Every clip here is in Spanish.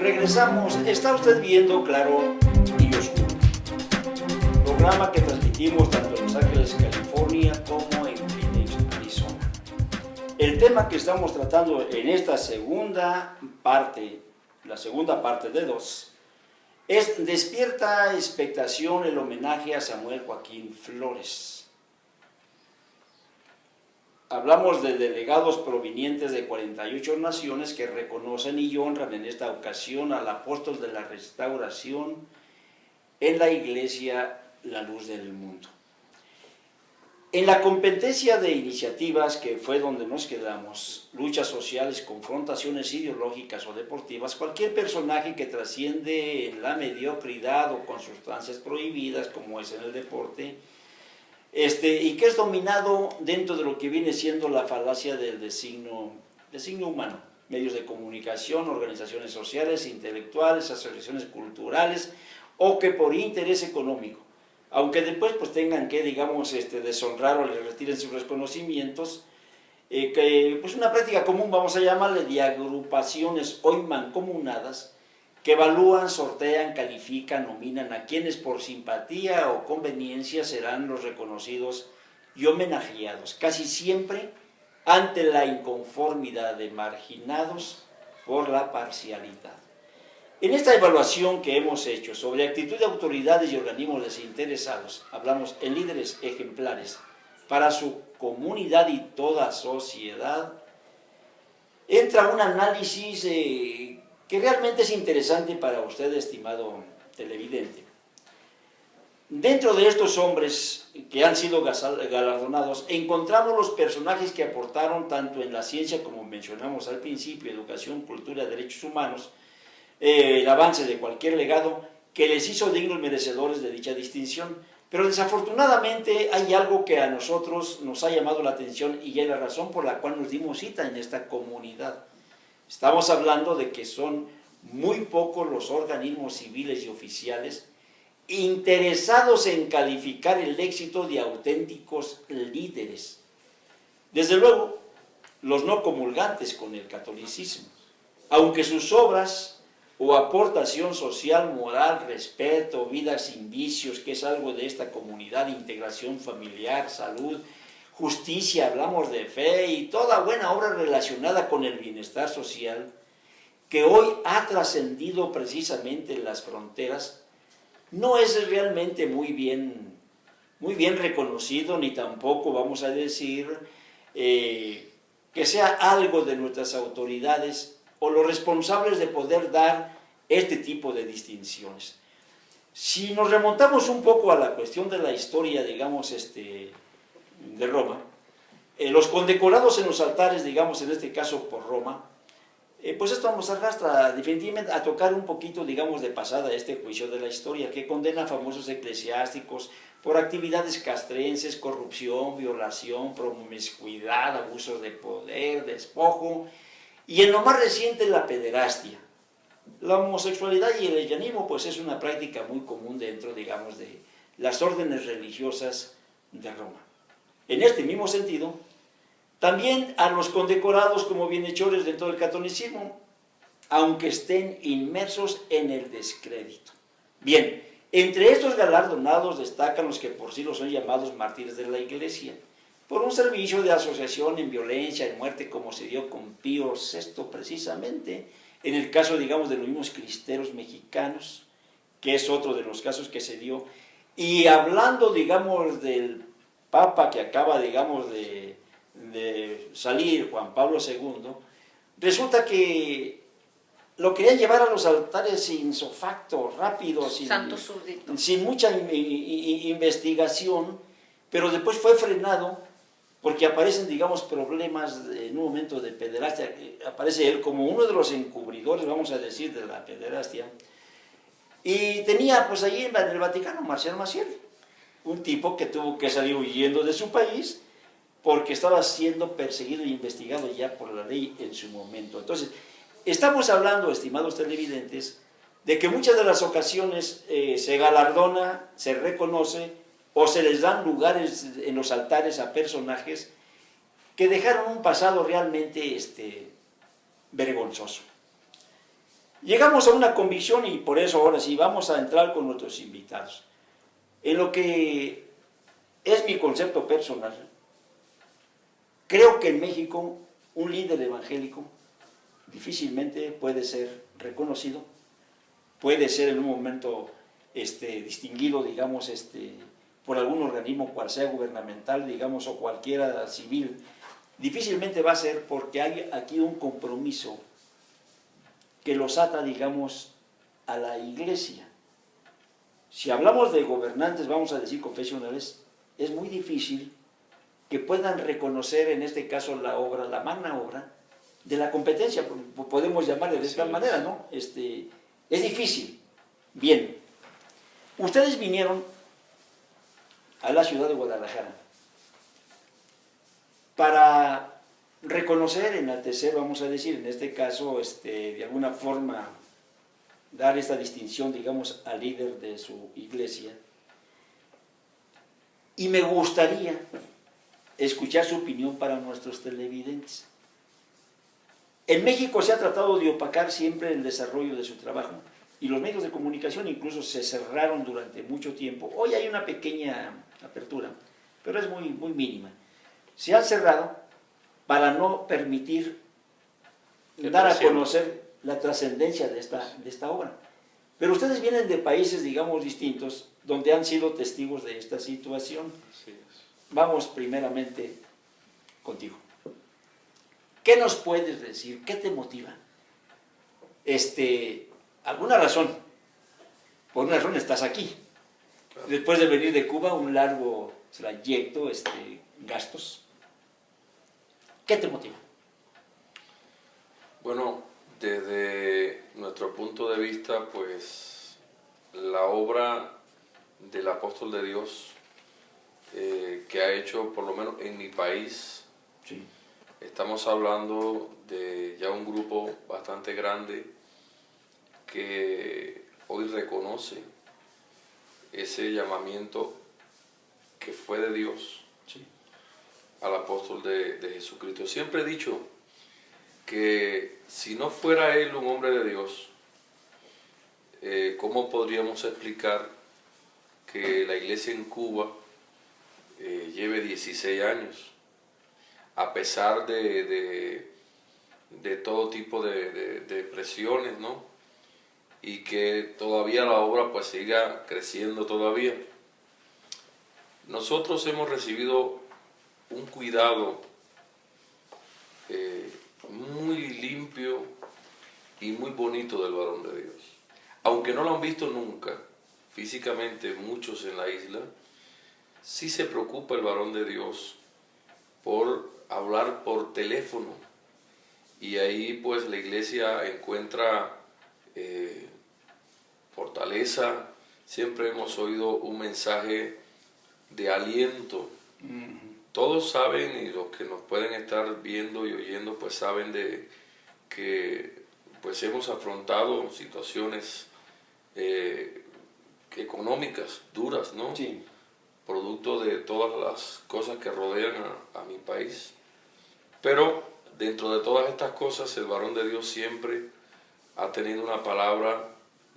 Regresamos, está usted viendo Claro y Oscuro, programa que transmitimos tanto en Los Ángeles, California, como en Phoenix, Arizona. El tema que estamos tratando en esta segunda parte, la segunda parte de 2, es Despierta expectación el homenaje a Samuel Joaquín Flores. Hablamos de delegados provenientes de 48 naciones que reconocen y honran en esta ocasión al apóstol de la restauración en la Iglesia La Luz del Mundo. En la competencia de iniciativas, que fue donde nos quedamos, luchas sociales, confrontaciones ideológicas o deportivas, cualquier personaje que trasciende en la mediocridad o con sustancias prohibidas, como es en el deporte, y que es dominado dentro de lo que viene siendo la falacia del designio humano, medios de comunicación, organizaciones sociales, intelectuales, asociaciones culturales, o que por interés económico, aunque después pues tengan que, digamos, deshonrar o le retiren sus reconocimientos, que pues una práctica común, vamos a llamarle, de agrupaciones hoy mancomunadas, que evalúan, sortean, califican, nominan a quienes por simpatía o conveniencia serán los reconocidos y homenajeados, casi siempre ante la inconformidad de marginados por la parcialidad. En esta evaluación que hemos hecho sobre actitud de autoridades y organismos desinteresados, hablamos en líderes ejemplares para su comunidad y toda sociedad, entra un análisis que realmente es interesante para usted, estimado televidente. Dentro de estos hombres que han sido galardonados, encontramos los personajes que aportaron tanto en la ciencia, como mencionamos al principio, educación, cultura, derechos humanos, el avance de cualquier legado que les hizo dignos merecedores de dicha distinción. Pero desafortunadamente hay algo que a nosotros nos ha llamado la atención y es la razón por la cual nos dimos cita en esta comunidad. Estamos hablando de que son muy pocos los organismos civiles y oficiales interesados en calificar el éxito de auténticos líderes. Desde luego, los no comulgantes con el catolicismo, aunque sus obras o aportación social, moral, respeto, vida sin vicios, que es algo de esta comunidad, integración familiar, salud, justicia, hablamos de fe y toda buena obra relacionada con el bienestar social, que hoy ha trascendido precisamente las fronteras, no es realmente muy bien reconocido, ni tampoco vamos a decir que sea algo de nuestras autoridades o los responsables de poder dar este tipo de distinciones. Si nos remontamos un poco a la cuestión de la historia, digamos, de Roma, los condecorados en los altares, digamos, en este caso por Roma, pues esto nos arrastra definitivamente a tocar un poquito, digamos, de pasada este juicio de la historia, que condena a famosos eclesiásticos por actividades castrenses, corrupción, violación, promiscuidad, abusos de poder, despojo, y en lo más reciente la pederastia. La homosexualidad y el lesbianismo pues es una práctica muy común dentro, digamos, de las órdenes religiosas de Roma. En este mismo sentido, también a los condecorados como bienhechores dentro del catolicismo, aunque estén inmersos en el descrédito. Bien, entre estos galardonados destacan los que por sí los son llamados mártires de la Iglesia, por un servicio de asociación en violencia, en muerte, como se dio con Pío VI precisamente, en el caso, digamos, de los mismos cristeros mexicanos, que es otro de los casos que se dio, y hablando, digamos, del Papa que acaba, digamos, de salir, Juan Pablo II, resulta que lo querían llevar a los altares sin sofacto, rápido, sin mucha investigación, pero después fue frenado porque aparecen, digamos, problemas en un momento de pederastia. Aparece él como uno de los encubridores, vamos a decir, de la pederastia, y tenía pues ahí en el Vaticano Marcial Maciel, un tipo que tuvo que salir huyendo de su país porque estaba siendo perseguido e investigado ya por la ley en su momento. Entonces, estamos hablando, estimados televidentes, de que muchas de las ocasiones se galardona, se reconoce o se les dan lugares en los altares a personajes que dejaron un pasado realmente vergonzoso. Llegamos a una convicción y por eso ahora sí vamos a entrar con nuestros invitados. En lo que es mi concepto personal, creo que en México un líder evangélico difícilmente puede ser reconocido, puede ser en un momento distinguido, digamos, por algún organismo, cual sea gubernamental, digamos, o cualquiera civil. Difícilmente va a ser porque hay aquí un compromiso que los ata, digamos, a la iglesia. Si hablamos de gobernantes, vamos a decir confesionales, es muy difícil que puedan reconocer en este caso la obra, la magna obra, de la competencia, podemos llamarle de esta manera, ¿no? Es difícil. Bien, ustedes vinieron a la ciudad de Guadalajara para reconocer, enaltecer, vamos a decir, en este caso, de alguna forma, dar esta distinción, digamos, al líder de su iglesia. Y me gustaría escuchar su opinión para nuestros televidentes. En México se ha tratado de opacar siempre el desarrollo de su trabajo y los medios de comunicación incluso se cerraron durante mucho tiempo. Hoy hay una pequeña apertura, pero es muy, muy mínima. Se han cerrado para no permitir dar a conocer la trascendencia de esta obra. Pero ustedes vienen de países, digamos, distintos, donde han sido testigos de esta situación. Vamos primeramente contigo. ¿Qué nos puedes decir? ¿Qué te motiva? ¿Alguna razón? Por una razón estás aquí. Claro. Después de venir de Cuba, un largo trayecto, gastos. ¿Qué te motiva? Bueno, desde nuestro punto de vista, pues la obra del apóstol de Dios que ha hecho, por lo menos en mi país, sí. Estamos hablando de ya un grupo bastante grande que hoy reconoce ese llamamiento que fue de Dios, sí, al apóstol de Jesucristo. Siempre he dicho que si no fuera él un hombre de Dios, ¿cómo podríamos explicar que la iglesia en Cuba lleve 16 años? A pesar de todo tipo de presiones, ¿no? Y que todavía la obra pues siga creciendo todavía. Nosotros hemos recibido un cuidado muy limpio y muy bonito del varón de Dios. Aunque no lo han visto nunca físicamente muchos en la isla, sí se preocupa el varón de Dios por hablar por teléfono, y ahí pues la iglesia encuentra fortaleza. Siempre hemos oído un mensaje de aliento. Todos saben, y los que nos pueden estar viendo y oyendo pues saben de que pues hemos afrontado situaciones económicas duras, ¿no? Sí. Producto de todas las cosas que rodean a mi país. Pero dentro de todas estas cosas, el varón de Dios siempre ha tenido una palabra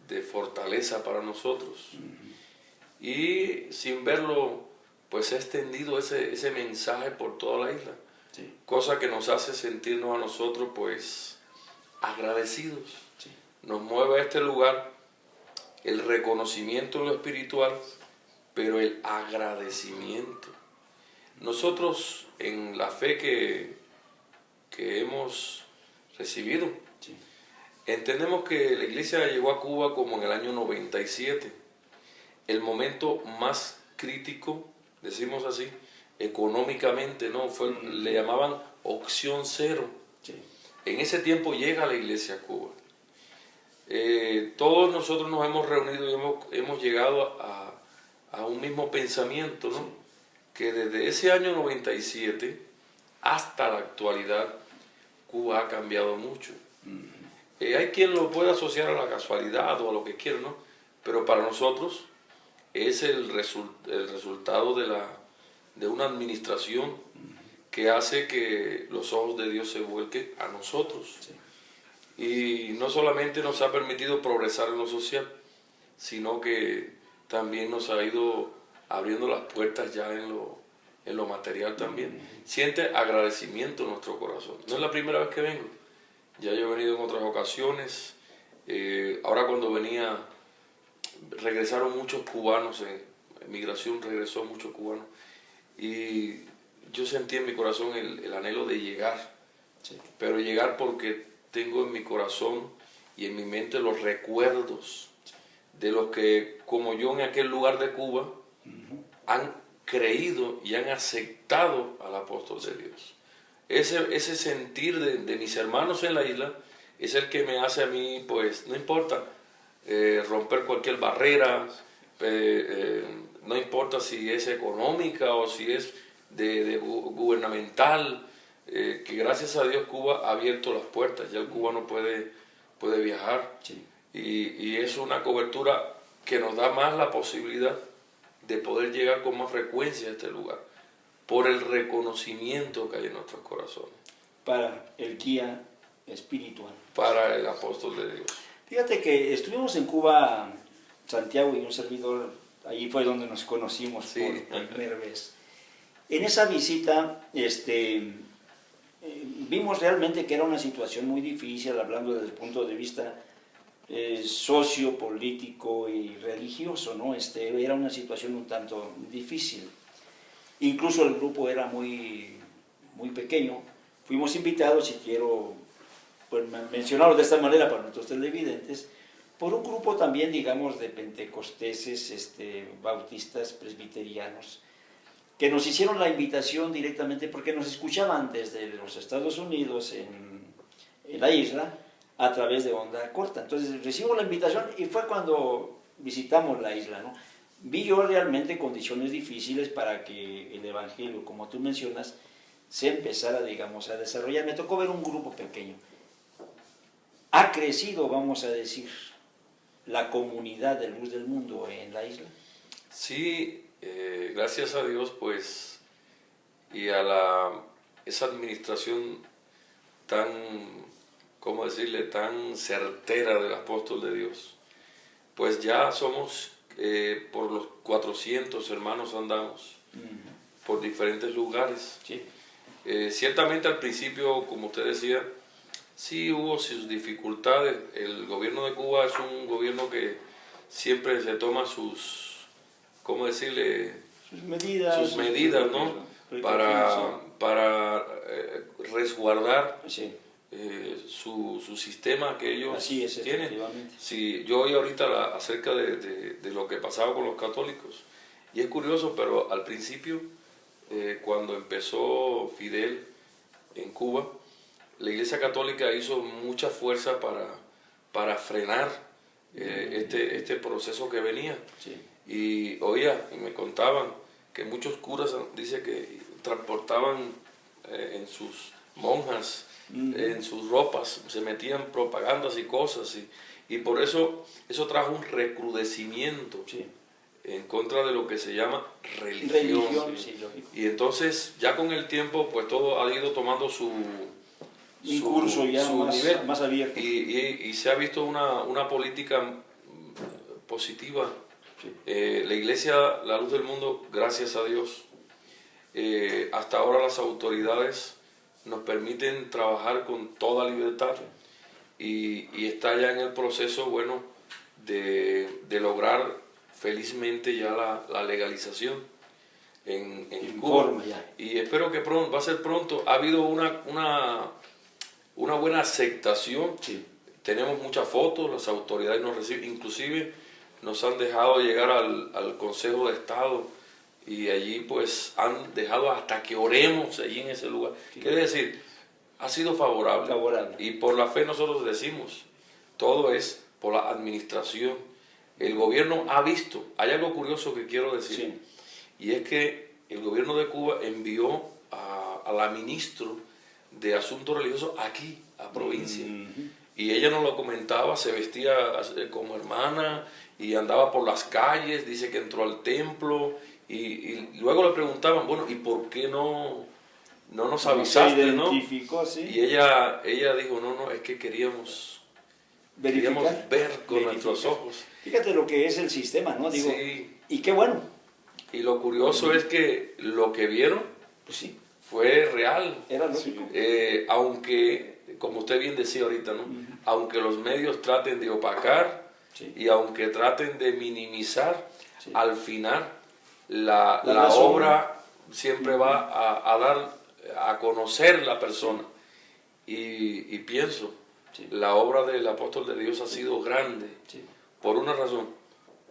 de fortaleza para nosotros. Y sin verlo, pues ha extendido ese mensaje por toda la isla. Sí. Cosa que nos hace sentirnos a nosotros, pues, agradecidos. Sí. Nos mueve a este lugar el reconocimiento en lo espiritual, pero el agradecimiento. Nosotros, en la fe que hemos recibido, sí, entendemos que la iglesia llegó a Cuba como en el año 97, el momento más crítico, decimos así, económicamente, ¿no? Le llamaban opción cero. Sí. En ese tiempo llega la iglesia a Cuba. Todos nosotros nos hemos reunido y hemos llegado a un mismo pensamiento, ¿no? Sí. Que desde ese año 97 hasta la actualidad, Cuba ha cambiado mucho. Hay quien lo puede asociar a la casualidad o a lo que quiera, ¿no? Pero para nosotros es el resultado de una administración que hace que los ojos de Dios se vuelquen a nosotros. Sí. Y no solamente nos ha permitido progresar en lo social, sino que también nos ha ido abriendo las puertas ya en lo material también. Siente agradecimiento en nuestro corazón. No es la primera vez que vengo, ya yo he venido en otras ocasiones. Ahora cuando venía, regresaron muchos cubanos, en migración regresó muchos cubanos, y yo sentí en mi corazón el anhelo de llegar, sí. Pero llegar porque tengo en mi corazón y en mi mente los recuerdos de los que, como yo en aquel lugar de Cuba, han creído y han aceptado al apóstol de Dios. Ese sentir de mis hermanos en la isla es el que me hace a mí, pues, no importa romper cualquier barrera, no importa si es económica o si es de gubernamental, que gracias a Dios Cuba ha abierto las puertas, ya el cubano puede viajar, sí. Y es una cobertura que nos da más la posibilidad de poder llegar con más frecuencia a este lugar, por el reconocimiento que hay en nuestros corazones. Para el guía espiritual. Para el apóstol de Dios. Fíjate que estuvimos en Cuba, Santiago y un servidor, ahí fue donde nos conocimos, sí, por primera vez. En esa visita, vimos realmente que era una situación muy difícil, hablando desde el punto de vista sociopolítico y religioso, ¿no? Era una situación un tanto difícil. Incluso el grupo era muy pequeño. Fuimos invitados, y quiero pues, mencionarlo de esta manera para nuestros televidentes, por un grupo también, digamos, de pentecosteses, bautistas, presbiterianos, que nos hicieron la invitación directamente porque nos escuchaban desde los Estados Unidos, en la isla, a través de onda corta. Entonces recibimos la invitación y fue cuando visitamos la isla, ¿no? Vi yo realmente condiciones difíciles para que el evangelio, como tú mencionas, se empezara, digamos, a desarrollar. Me tocó ver un grupo pequeño. Ha crecido, vamos a decir, la comunidad de Luz del Mundo en la isla. Sí, gracias a Dios, pues, y a esa administración tan, ¿cómo decirle?, tan certera del apóstol de Dios, pues ya somos, por los 400 hermanos andamos, por diferentes lugares. Sí. Ciertamente al principio, como usted decía, sí hubo sus dificultades. El gobierno de Cuba es un gobierno que siempre se toma sus, ¿cómo decirle?, sus medidas, ¿no? Para resguardar, sí, su sistema que ellos tienen. Sí, yo oí ahorita acerca de lo que pasaba con los católicos, y es curioso, pero al principio, cuando empezó Fidel en Cuba, la Iglesia Católica hizo mucha fuerza para frenar este proceso que venía. Sí. Y oía, y me contaban que muchos curas, dice que transportaban en sus monjas, en sus ropas, se metían propagandas y cosas, y por eso trajo un recrudecimiento, sí, en contra de lo que se llama religión. Sí. Y entonces ya con el tiempo pues todo ha ido tomando su curso ya su más, nivel, más abierto. Y se ha visto una política positiva. Sí. La Iglesia, la Luz del Mundo, gracias a Dios, hasta ahora las autoridades nos permiten trabajar con toda libertad, y está ya en el proceso, bueno, de lograr felizmente ya la legalización en Cuba. Y espero que pronto, va a ser pronto. Ha habido una buena aceptación. Sí. Tenemos muchas fotos, las autoridades nos reciben, inclusive nos han dejado llegar al Consejo de Estado, y allí pues han dejado hasta que oremos allí en ese lugar. Sí. Quiere decir, ha sido favorable. Y por la fe nosotros decimos, todo es por la administración. El gobierno ha visto, hay algo curioso que quiero decir, sí, y es que el gobierno de Cuba envió a la ministra de Asuntos Religiosos aquí, a provincia, y ella nos lo comentaba, se vestía como hermana y andaba por las calles, dice que entró al templo, y luego le preguntaban, bueno, ¿y por qué no no nos Se avisaste, ¿no? identificó, sí. Y ella dijo, no, es que queríamos ver con nuestros ojos. Fíjate lo que es el sistema, ¿no? Digo, Sí. y qué bueno. Y lo curioso es que lo que vieron Pues sí, fue real. era lógico. Aunque, como usted bien decía ahorita, ¿no? Aunque los medios traten de opacar Sí. y aunque traten de minimizar, Sí. al final la razón. obra siempre va a dar a conocer la persona. Y pienso, Sí. la obra del apóstol de Dios ha sido grande Sí. por una razón,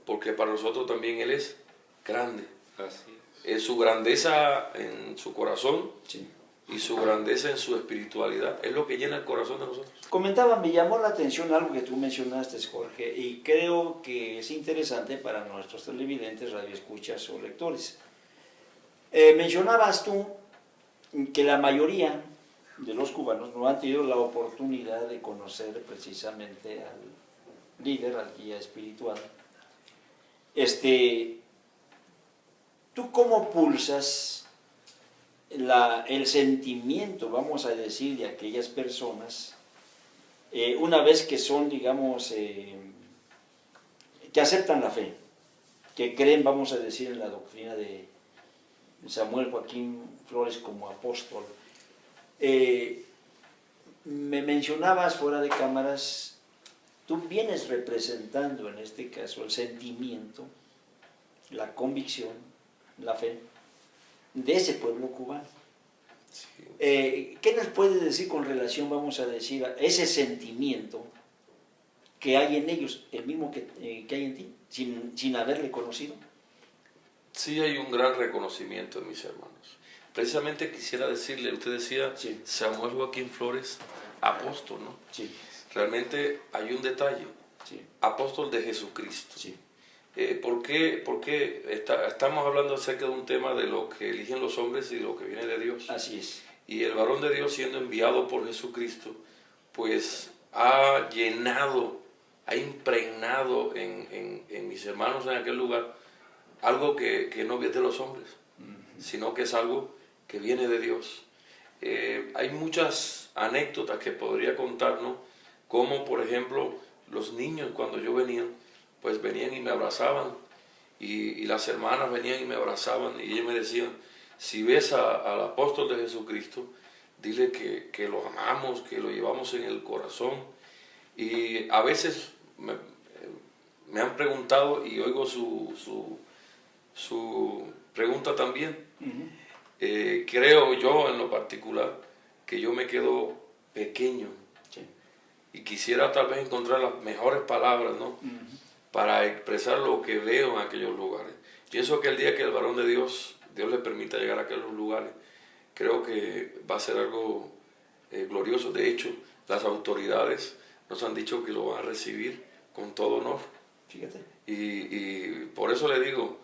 porque para nosotros también Él es grande. Así Su grandeza en su corazón Sí. y su grandeza en su espiritualidad es lo que llena el corazón de nosotros. Comentaba, me llamó la atención algo que tú mencionaste, Jorge, y creo que es interesante para nuestros televidentes, radioescuchas o lectores. Mencionabas tú que la mayoría de los cubanos no han tenido la oportunidad de conocer precisamente al líder, al guía espiritual. ¿Tú cómo pulsas el sentimiento, vamos a decir, de aquellas personas una vez que son, digamos, que aceptan la fe, que creen, vamos a decir, en la doctrina de Samuel Joaquín Flores como apóstol? Me mencionabas fuera de cámaras, tú vienes representando en este caso el sentimiento, la convicción, la fe de ese pueblo cubano. Sí. ¿Qué nos puedes decir con relación, vamos a decir, a ese sentimiento que hay en ellos, el mismo que hay en ti, sin haberle conocido? Sí hay un gran reconocimiento en mis hermanos. Precisamente quisiera decirle, usted decía Sí. Samuel Joaquín Flores, apóstol, ¿no? Sí, Realmente hay un detalle, sí, apóstol de Jesucristo. sí, ¿Por qué estamos hablando acerca de un tema de lo que eligen los hombres y lo que viene de Dios? así es. Y el varón de Dios, siendo enviado por Jesucristo, pues ha llenado, ha impregnado en mis hermanos en aquel lugar algo que no viene de los hombres, sino que es algo que viene de Dios. Hay muchas anécdotas que podría contarnos, como por ejemplo los niños cuando yo venía, pues venían y me abrazaban, y las hermanas venían y me abrazaban, y ellos me decían, si ves al apóstol de Jesucristo, dile que lo amamos, que lo llevamos en el corazón. Y a veces me han preguntado, y oigo su pregunta también. Creo yo en lo particular que yo me quedo pequeño, Sí. y quisiera tal vez encontrar las mejores palabras, ¿no? Para expresar lo que veo en aquellos lugares. Pienso que el día que el varón de Dios le permita llegar a aquellos lugares, creo que va a ser algo glorioso. De hecho, las autoridades nos han dicho que lo van a recibir con todo honor. Fíjate. Y por eso le digo,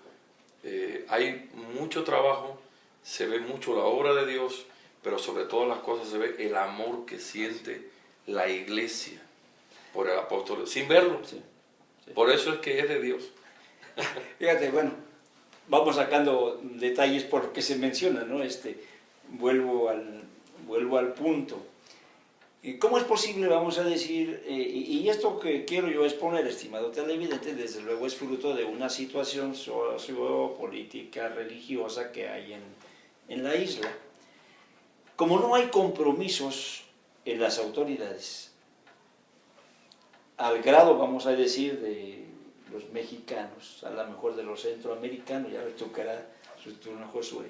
hay mucho trabajo, se ve mucho la obra de Dios, pero sobre todas las cosas se ve el amor que siente la iglesia por el apóstol, sin verlo. Sí. Sí. Por eso es que es de Dios. Fíjate, bueno, vamos sacando detalles por lo que se menciona, ¿no? Vuelvo al punto. ¿Cómo es posible, vamos a decir, y esto que quiero yo exponer, estimado televidente, desde luego es fruto de una situación sociopolítica, religiosa que hay en la isla? Como no hay compromisos en las autoridades, al grado, vamos a decir, de los mexicanos, a lo mejor de los centroamericanos, ya le tocará su turno a Josué,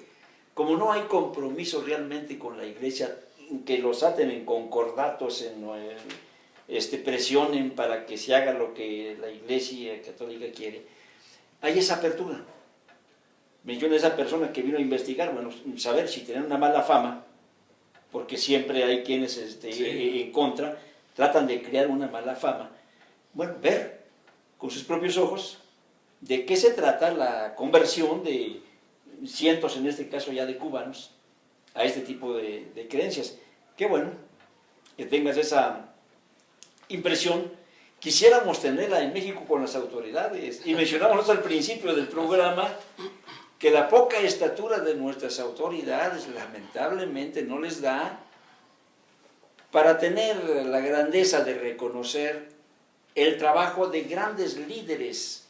como no hay compromiso realmente con la iglesia, que los aten en concordatos, presionen para que se haga lo que la iglesia católica quiere, hay esa apertura. Menciona esa persona que vino a investigar, bueno, saber si tienen una mala fama, porque siempre hay quienes en contra tratan de crear una mala fama. Bueno, ver con sus propios ojos de qué se trata la conversión de cientos, en este caso ya de cubanos, a este tipo de creencias. Qué bueno que tengas esa impresión. Quisiéramos tenerla en México con las autoridades. Y mencionábamos al principio del programa que la poca estatura de nuestras autoridades lamentablemente no les da para tener la grandeza de reconocer el trabajo de grandes líderes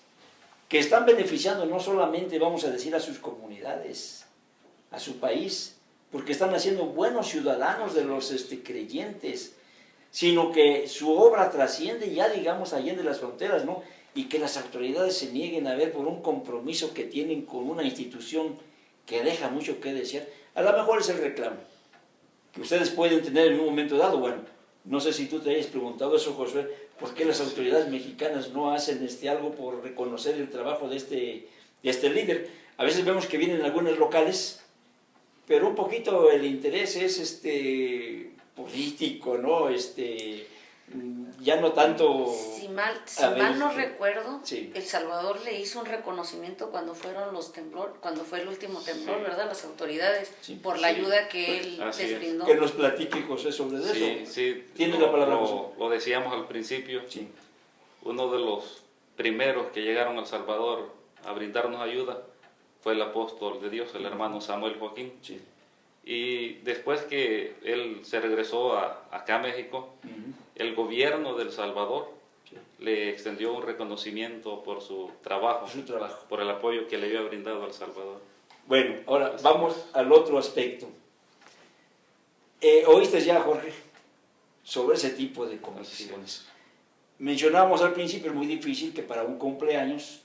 que están beneficiando no solamente, vamos a decir, a sus comunidades, a su país, porque están haciendo buenos ciudadanos de los creyentes, sino que su obra trasciende ya, digamos, allende las fronteras, ¿no? Y que las autoridades se nieguen a ver por un compromiso que tienen con una institución que deja mucho que desear. A lo mejor es el reclamo que ustedes pueden tener en un momento dado. Bueno, no sé si tú te hayas preguntado eso, Josué, ¿por qué las autoridades mexicanas no hacen algo por reconocer el trabajo de este líder? A veces vemos que vienen algunos locales, pero un poquito el interés es político, ¿no? Ya no tanto... Si mal no recuerdo, sí. El Salvador le hizo un reconocimiento cuando fueron los temblores, cuando fue el último temblor, sí. ¿Verdad? Las autoridades, sí, por la ayuda que él les brindó. Que nos platique, José, sobre eso. Sí, tiene la palabra. Lo decíamos al principio, sí. Uno de los primeros que llegaron al Salvador a brindarnos ayuda fue el apóstol de Dios, el hermano Samuel Joaquín. Sí. Y después que él se regresó acá a México, el gobierno de El Salvador le extendió un reconocimiento por su trabajo, por el apoyo que le había brindado a El Salvador. Bueno, ahora vamos al otro aspecto. ¿Oíste ya, Jorge, sobre ese tipo de comisiones? Mencionábamos al principio, es muy difícil que para un cumpleaños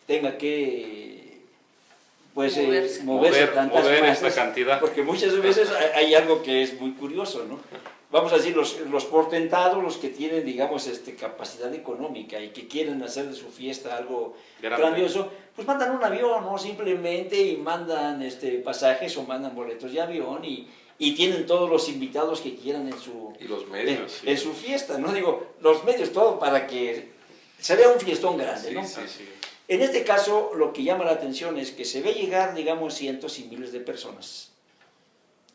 tenga que moverse tantas masas, esta cantidad. Porque muchas veces hay algo que es muy curioso, ¿no? Vamos a decir, los portentados, los que tienen, digamos, capacidad económica y que quieren hacer de su fiesta algo grandioso, pues mandan un avión, ¿no? Simplemente, y mandan pasajes o mandan boletos de avión y tienen todos los invitados que quieran en su, y los medios, en su fiesta, ¿no? Digo, los medios, todo para que se vea un fiestón grande, sí, ¿no? Sí, sí. En este caso, lo que llama la atención es que se ve llegar, digamos, cientos y miles de personas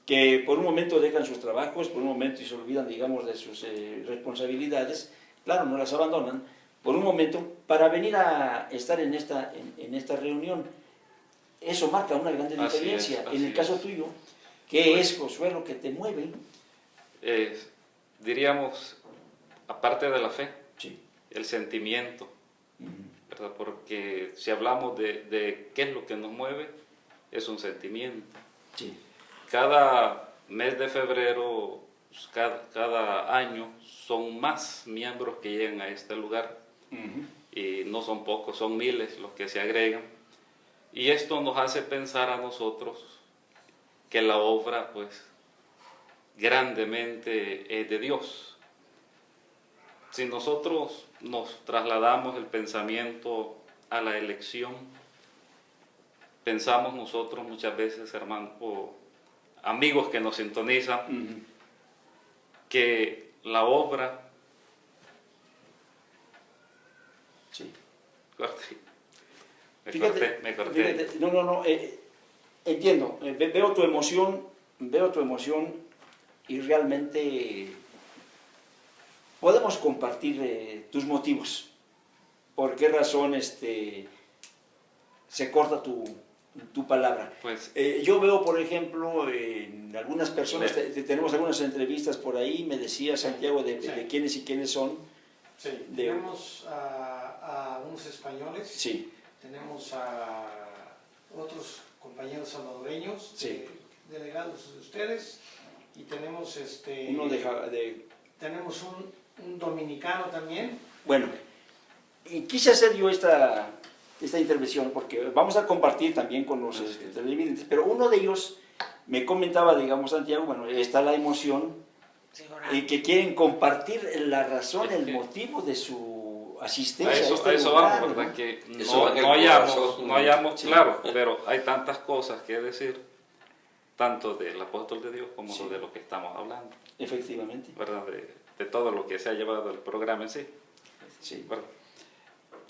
que por un momento dejan sus trabajos, por un momento y se olvidan, digamos, de sus responsabilidades, claro, no las abandonan, por un momento, para venir a estar en esta reunión. Eso marca una gran diferencia. En el caso tuyo, ¿qué es, Josué, lo que te mueve? Diríamos, aparte de la fe, sí, el sentimiento, ¿verdad? Porque si hablamos de qué es lo que nos mueve, es un sentimiento. Sí. Cada mes de febrero, cada año, son más miembros que llegan a este lugar. Y no son pocos, son miles los que se agregan. Y esto nos hace pensar a nosotros que la obra, pues, grandemente es de Dios. Si nosotros nos trasladamos el pensamiento a la elección, pensamos nosotros muchas veces, hermanos, o amigos que nos sintonizan, que la obra... Sí. Me corté. Fíjate, no, entiendo, veo tu emoción y realmente podemos compartir tus motivos. ¿Por qué razón se corta tu palabra? Pues, yo veo, por ejemplo, en algunas personas, tenemos algunas entrevistas por ahí, me decía Santiago de quiénes y quiénes son. Sí, tenemos a unos españoles, sí, tenemos a otros compañeros salvadoreños, sí, delegados de ustedes, y tenemos uno tenemos un dominicano también. Bueno, y quise hacer yo esta intervención porque vamos a compartir también con los televidentes, pero uno de ellos me comentaba, digamos, Santiago, bueno, está la emoción, que quieren compartir la razón, el motivo de su asistencia a eso lugar, vamos, ¿verdad? ¿no? Que no hayamos claro, pero hay tantas cosas que decir, tanto del apóstol de Dios como de lo que estamos hablando. Efectivamente. ¿Verdad? De todo lo que se ha llevado el programa en sí. Sí. ¿Verdad?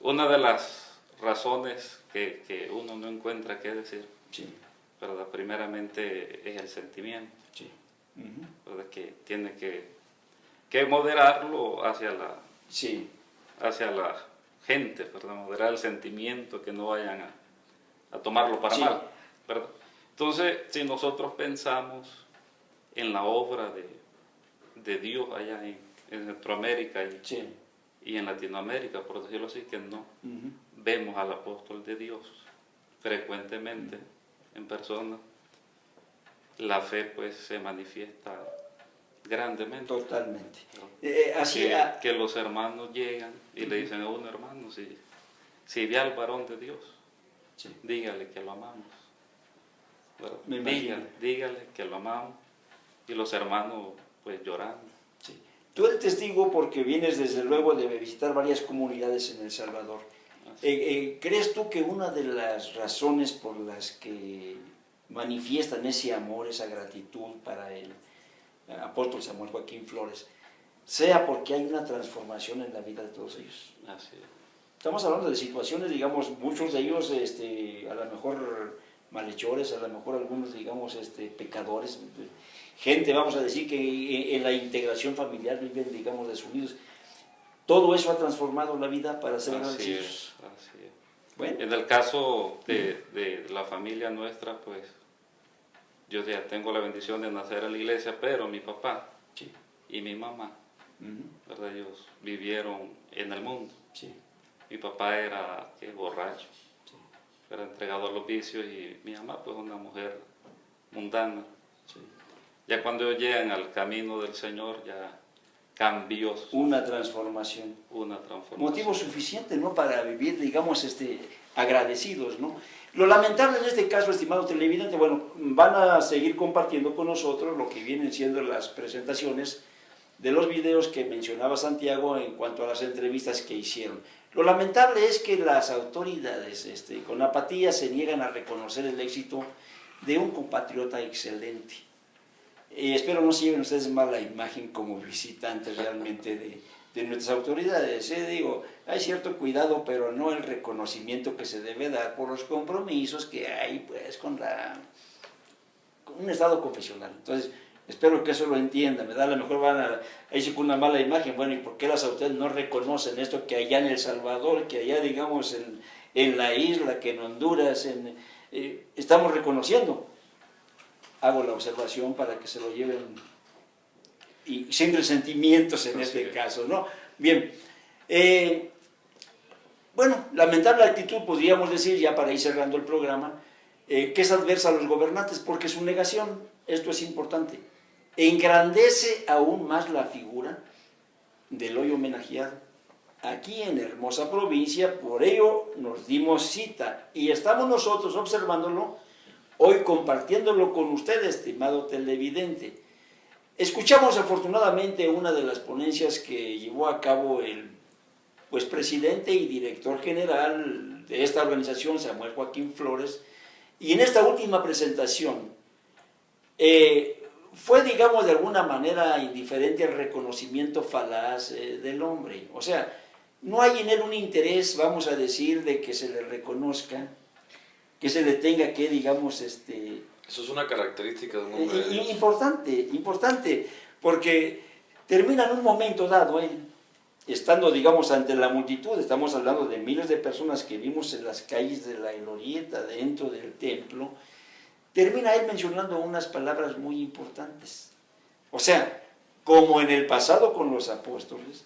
Una de las razones que uno no encuentra qué decir, sí, ¿verdad? Primeramente es el sentimiento, sí, ¿verdad? Que tiene que moderarlo hacia la gente, ¿verdad? Moderar el sentimiento, que no vayan tomarlo para mal, ¿verdad? Entonces, si nosotros pensamos en la obra de Dios allá en Centroamérica y en Latinoamérica, por decirlo así, que no vemos al apóstol de Dios frecuentemente en persona, la fe pues se manifiesta grandemente. Totalmente. Que los hermanos llegan y le dicen a uno, hermano, si ve al varón de Dios, dígale que lo amamos. Dígale que lo amamos. Y los hermanos pues llorando. Sí. Tú eres testigo porque vienes desde luego de visitar varias comunidades en El Salvador. ¿Crees tú que una de las razones por las que manifiestan ese amor, esa gratitud para el apóstol Samuel Joaquín Flores, sea porque hay una transformación en la vida de todos ellos? Así es. Estamos hablando de situaciones, digamos, muchos de ellos a lo mejor malhechores, a lo mejor algunos, digamos, pecadores, gente, vamos a decir, que en la integración familiar viven, digamos, desunidos. Todo eso ha transformado la vida para ser agradecidos. Así es. Bueno. En el caso de la familia nuestra, pues, yo ya tengo la bendición de nacer en la iglesia, pero mi papá y mi mamá, ¿verdad? Ellos vivieron en el mundo. Mi papá era borracho, era entregado a los vicios, y mi mamá pues una mujer mundana. Ya cuando ellos llegan al camino del Señor, ya cambió. Una transformación. Motivo suficiente, ¿no?, para vivir, digamos, agradecidos, ¿no? Lo lamentable en este caso, estimado televidente, bueno, van a seguir compartiendo con nosotros lo que vienen siendo las presentaciones de los videos que mencionaba Santiago en cuanto a las entrevistas que hicieron. Lo lamentable es que las autoridades con apatía se niegan a reconocer el éxito de un compatriota excelente. Espero no se lleven ustedes mala imagen como visitantes realmente de nuestras autoridades. Digo, hay cierto cuidado, pero no el reconocimiento que se debe dar por los compromisos que hay pues con un estado confesional. Entonces, espero que eso lo entiendan, ¿verdad? A lo mejor van a irse con una mala imagen. Bueno, ¿y por qué las autoridades no reconocen esto que allá en El Salvador, que allá, digamos, en la isla, que en Honduras, estamos reconociendo? Hago la observación para que se lo lleven y sin resentimientos en este caso, ¿no? Bien, bueno, lamentable actitud, podríamos decir, ya para ir cerrando el programa, que es adversa a los gobernantes, porque su negación, esto es importante, engrandece aún más la figura del hoy homenajeado aquí en hermosa provincia. Por ello nos dimos cita y estamos nosotros observándolo hoy, compartiéndolo con usted, estimado televidente. Escuchamos afortunadamente una de las ponencias que llevó a cabo el presidente y director general de esta organización, Samuel Joaquín Flores, y en esta última presentación fue, digamos, de alguna manera indiferente al reconocimiento falaz del hombre. O sea, no hay en él un interés, vamos a decir, de que se le reconozca, que se le tenga que, digamos, Eso es una característica de un hombre de Dios. Importante, porque termina en un momento dado, estando, digamos, ante la multitud, estamos hablando de miles de personas que vimos en las calles de la glorieta, dentro del templo, termina él mencionando unas palabras muy importantes. O sea, como en el pasado con los apóstoles,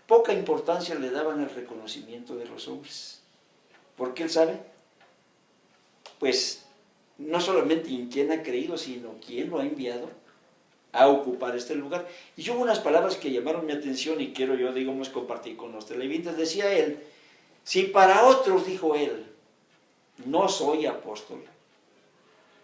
poca importancia le daban al reconocimiento de los hombres. ¿Por qué él sabe? Pues no solamente en quién ha creído, sino quién lo ha enviado a ocupar este lugar. Y hubo unas palabras que llamaron mi atención y quiero yo, digamos, compartir con los televidentes. Decía él, si para otros, dijo él, no soy apóstol,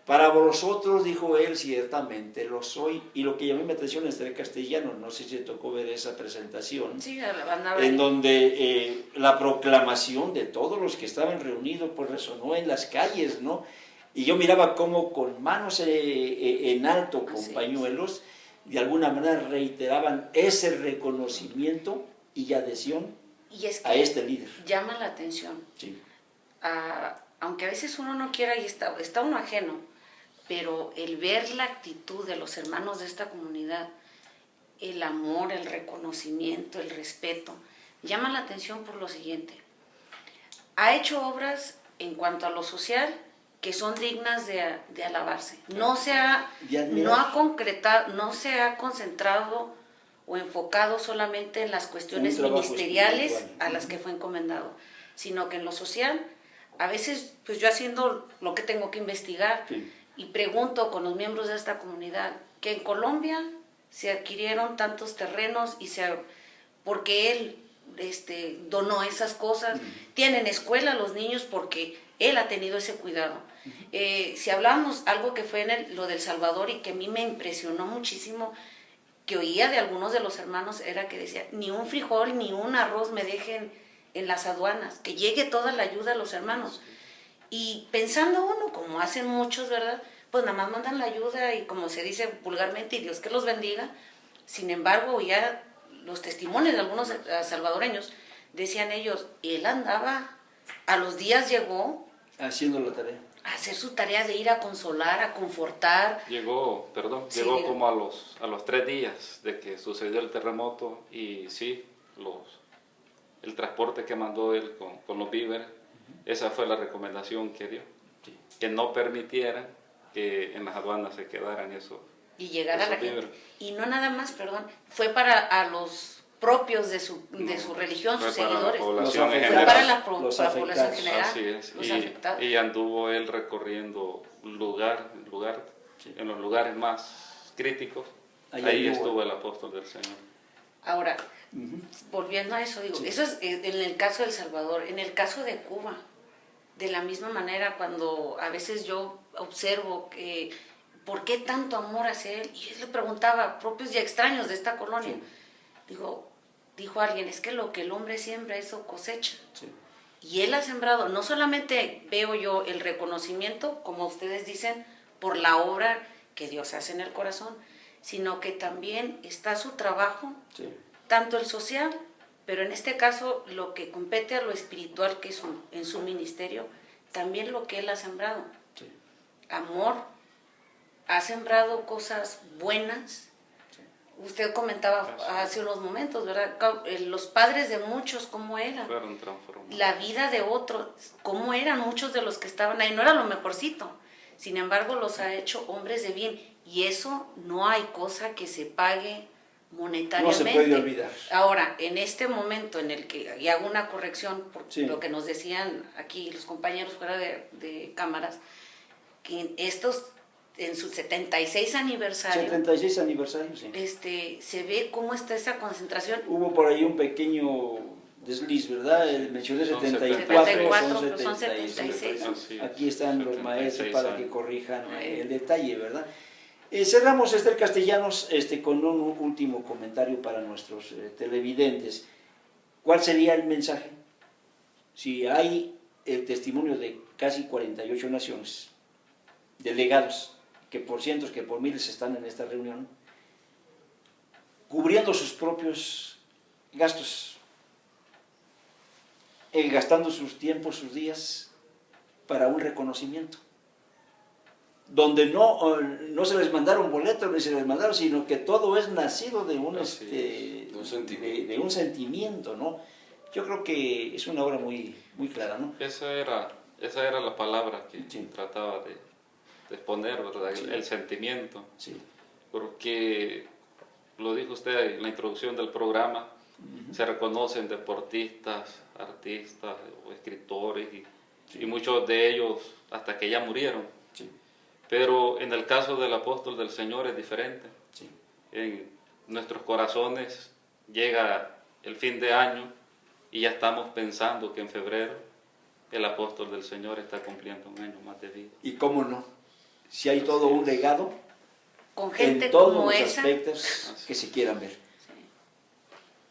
para vosotros, dijo él, ciertamente lo soy. Y lo que llamó mi atención es el castellano, no sé si te tocó ver esa presentación, sí, la van a ver, en donde la proclamación de todos los que estaban reunidos pues resonó en las calles, ¿no? Y yo miraba cómo con manos en alto, con pañuelos, de alguna manera reiteraban ese reconocimiento y adhesión a este líder. Llama la atención. Sí. Aunque a veces uno no quiera y está uno ajeno, pero el ver la actitud de los hermanos de esta comunidad, el amor, el reconocimiento, el respeto, llama la atención por lo siguiente. Ha hecho obras en cuanto a lo social que son dignas de alabarse. No se ha concretado, no se ha concentrado o enfocado solamente en las cuestiones ministeriales a las que fue encomendado, sino que en lo social, a veces pues yo haciendo lo que tengo que investigar, sí, y pregunto con los miembros de esta comunidad que en Colombia se adquirieron tantos terrenos porque él donó esas cosas, tienen escuela los niños porque él ha tenido ese cuidado. Si hablamos algo que fue en lo del Salvador y que a mí me impresionó muchísimo, que oía de algunos de los hermanos, era que decía, ni un frijol ni un arroz me dejen en las aduanas, que llegue toda la ayuda a los hermanos. Y pensando uno, como hacen muchos, ¿verdad? Pues nada más mandan la ayuda y como se dice vulgarmente, y Dios que los bendiga. Sin embargo, ya los testimonios de algunos salvadoreños, decían ellos, él andaba, a los días llegó haciendo la tarea, a hacer su tarea de ir a consolar, a confortar. Llegó como a los 3 días de que sucedió el terremoto, y sí, el transporte que mandó él con los víveres, esa fue la recomendación que dio, sí, que no permitieran que en las aduanas se quedaran esos. Y llegar a la gente. Y no nada más, fue para los propios de su religión, sus seguidores. Fue para la población general. Así es. Y anduvo él recorriendo sí, en los lugares más críticos. Ahí estuvo el apóstol del Señor. Ahora, volviendo a eso, digo, sí, eso es en el caso de El Salvador. En el caso de Cuba, de la misma manera, cuando a veces yo observo que ¿por qué tanto amor hacia él? Y él le preguntaba a propios y extraños de esta colonia. Sí. Dijo alguien, es que lo que el hombre siembra, eso cosecha. Sí. Y él ha sembrado, no solamente veo yo el reconocimiento, como ustedes dicen, por la obra que Dios hace en el corazón, sino que también está su trabajo, sí, tanto el social, pero en este caso lo que compete a lo espiritual, que es en su ministerio, también lo que él ha sembrado. Sí. Amor, ha sembrado cosas buenas. Sí. Usted comentaba hace unos momentos, ¿verdad? Los padres de muchos, ¿cómo eran? Fueron transformados. La vida de otros, ¿cómo eran muchos de los que estaban ahí? No era lo mejorcito. Sin embargo, los ha hecho hombres de bien. Y eso no hay cosa que se pague monetariamente. No se puede olvidar. Ahora, en este momento en el que, y hago una corrección por sí, lo que nos decían aquí los compañeros fuera de cámaras, que en su 76 aniversario. 76 aniversario, sí. Se ve cómo está esa concentración. Hubo por ahí un pequeño desliz, ¿verdad? Mencioné 74, son 76. Aquí están los maestros para que corrijan el detalle, ¿verdad? Cerramos, Esther Castellanos, con un último comentario para nuestros televidentes. ¿Cuál sería el mensaje? Si hay el testimonio de casi 48 naciones, delegados, que por cientos, que por miles están en esta reunión, cubriendo sus propios gastos, gastando sus tiempos, sus días, para un reconocimiento, donde no se les mandaron boletos, ni se les mandaron, sino que todo es nacido de un sentimiento, ¿no? Yo creo que es una obra muy, muy clara, ¿no? Esa era la palabra que sí, trataba de exponer, ¿verdad? Sí. El sentimiento. Sí. Porque, lo dijo usted en la introducción del programa, se reconocen deportistas, artistas o escritores y muchos de ellos hasta que ya murieron. Sí. Pero en el caso del apóstol del Señor es diferente. Sí. En nuestros corazones llega el fin de año y ya estamos pensando que en febrero el apóstol del Señor está cumpliendo un año más de vida. ¿Y cómo no? Si hay todo un legado con gente en todos como los esa aspectos que se quieran ver.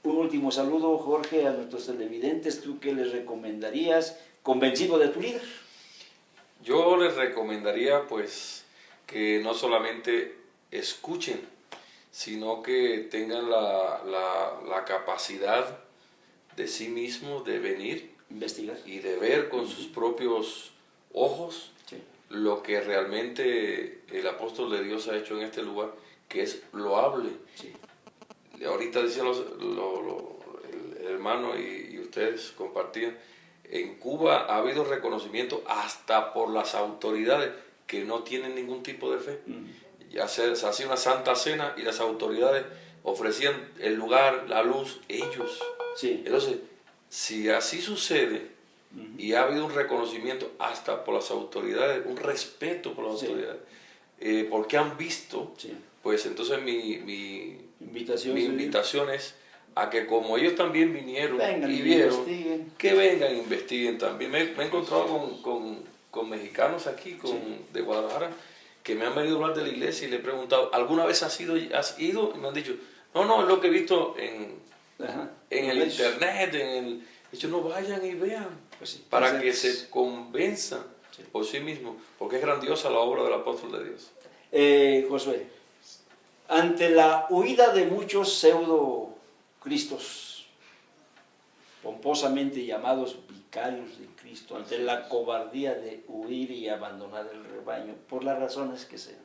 Un último saludo, Jorge, a nuestros televidentes. ¿Tú qué les recomendarías, convencido de tu líder? Yo les recomendaría, pues, que no solamente escuchen, sino que tengan la capacidad de sí mismos de venir, investigar y de ver con sus propios ojos, sí, lo que realmente el apóstol de Dios ha hecho en este lugar, que es loable. Sí. Ahorita decían el hermano y ustedes compartían, en Cuba ha habido reconocimiento hasta por las autoridades que no tienen ningún tipo de fe. Ya se hacía una santa cena y las autoridades ofrecían el lugar, la luz, ellos. Sí. Entonces, si así sucede y ha habido un reconocimiento hasta por las autoridades, un respeto por las autoridades, porque han visto, pues entonces mi invitación es a que como ellos también vinieron vengan y vieron, investiguen. que vengan e investiguen también. Me he encontrado con mexicanos aquí, de Guadalajara, que me han venido a hablar de la iglesia y le he preguntado, ¿alguna vez has ido? Y me han dicho, no, es lo que he visto en el internet, he dicho, no, vayan y vean, pues para que se convenzan por sí mismos, porque es grandiosa la obra del apóstol de Dios. Josué, ante la huida de muchos pseudo cristos, pomposamente llamados vicarios de Cristo, ante la cobardía de huir y abandonar el rebaño, por las razones que sean,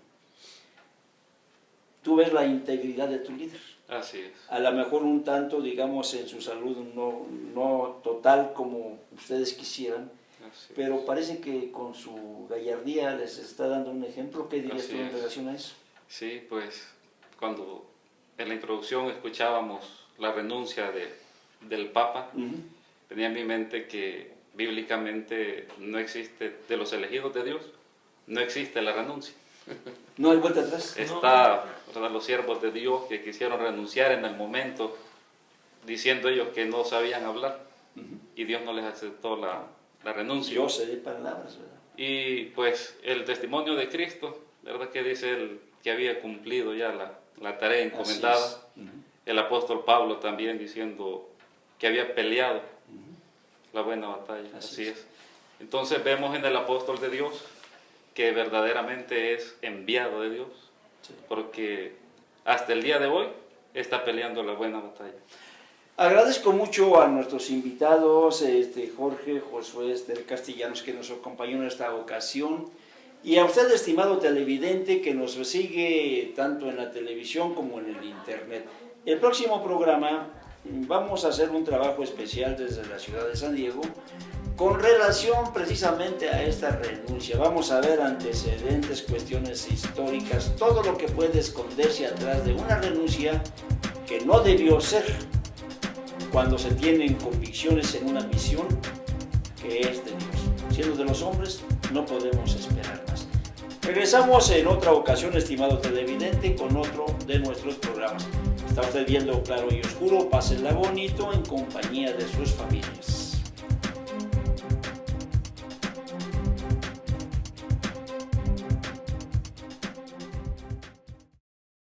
tú ves la integridad de tu líder. Así es. A lo mejor un tanto, digamos, en su salud no total como ustedes quisieran, pero parece que con su gallardía les está dando un ejemplo. ¿Qué dirías tú en relación a eso? Sí, pues cuando en la introducción escuchábamos la renuncia del Papa, tenía en mi mente que bíblicamente no existe, de los elegidos de Dios, no existe la renuncia. No hay vuelta atrás. Está, ¿verdad?, los siervos de Dios que quisieron renunciar en el momento, diciendo ellos que no sabían hablar, y Dios no les aceptó la renuncia. Yo sé de palabras, ¿verdad? Y pues el testimonio de Cristo, ¿verdad?, que dice él que había cumplido ya la tarea encomendada. El apóstol Pablo también diciendo que había peleado la buena batalla. Así es. Entonces vemos en el apóstol de Dios que verdaderamente es enviado de Dios, porque hasta el día de hoy está peleando la buena batalla. Agradezco mucho a nuestros invitados, Jorge, Josué, Esther Castellanos, que nos acompañó en esta ocasión, y a usted, estimado televidente, que nos sigue tanto en la televisión como en el internet. El próximo programa vamos a hacer un trabajo especial desde la ciudad de San Diego con relación precisamente a esta renuncia. Vamos a ver antecedentes, cuestiones históricas, todo lo que puede esconderse atrás de una renuncia que no debió ser, cuando se tienen convicciones en una misión que es de Dios. Siendo de los hombres, no podemos esperar más. Regresamos en otra ocasión, estimado televidente, con otro de nuestros programas. Está usted viendo Claro y Oscuro, pásenla bonito en compañía de sus familias.